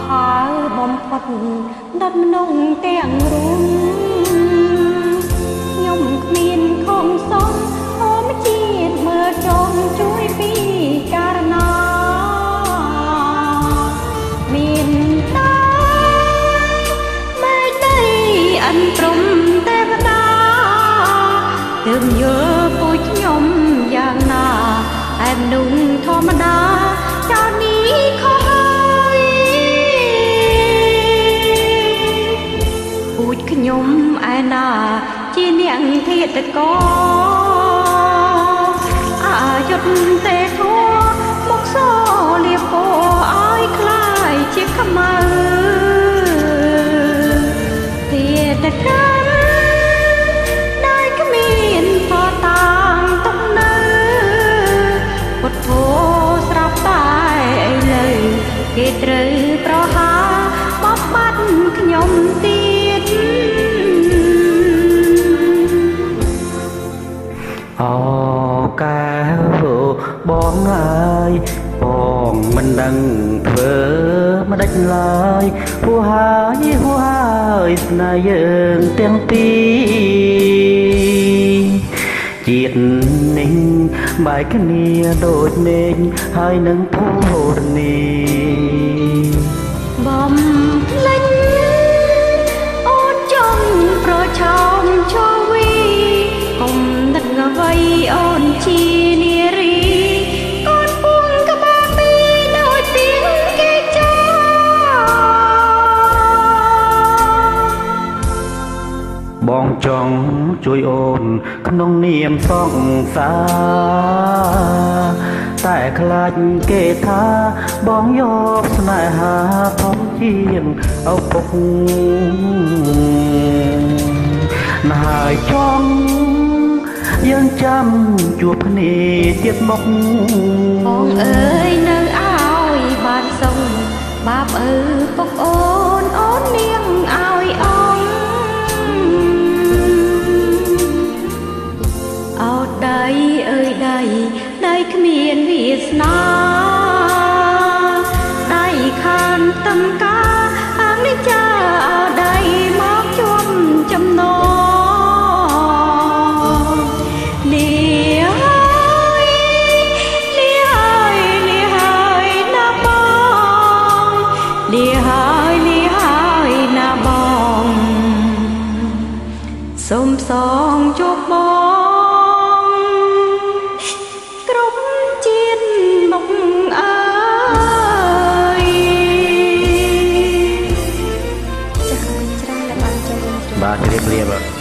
ហើបំផុតដុតមនុងទាំងរូងខ្ញុំគ្មានខំសំហមជាតិមើលចង់ជួយពីការណាមានតាបែកដីអិនព្រំទេវតាទើបយល់ពូជខ្ញុំយ៉ាងណាឯមនុងធម្មតាចោលនេះខុសហើយពូជខ្ញុំឯណាជានាងធាតកោអាយុទេធัวមកសលៀបពោឲ្យคล้ายជាខ្មៅធាតកម្មដែលគ្មានផតាំងទុកនៅពុទ្ធោស្រាប់តែឥឡូវគេត្រូវប្រហារបបបាត់ខ្ញុំទៀតអូកែវបងអើយបងមិនដឹងធ្វើមិនដេចឡើយហួហើយស្នេហ៍យើងទាំងពីរជាតិនេះបែកគ្នាដូចមេឃហើយនឹងធរណីបំភ្លេចអូនចង់ប្រឆោមឈវីកុំនឹកអ្វីអូនជានារីកូនពួងក្បាលពីរដូចទៀងគេចាបងចង់ជួយអូនក្នុងនាមសង្សារតែខ្លាចគេថាបងយកស្នេហាធំជាងឪពុកណាហើយចង់យើងចាំជួបគ្នាទៀតមកបងអើយនៅឲ្យបានសុំបាបឪពុកអូននាងឲ្យអងអោដៃអើយដៃគ្មានវាសនាដៃខានតឹងកាអាងនេះចាអោដៃមកជុំចំណងលាហើយណាបងលាហើយណាបងសូមសងជួបបងគ្រប់ជាតិមកអើយចាស់ច្រើនតែបានចូលរួមបាទជម្រាបលាបាទ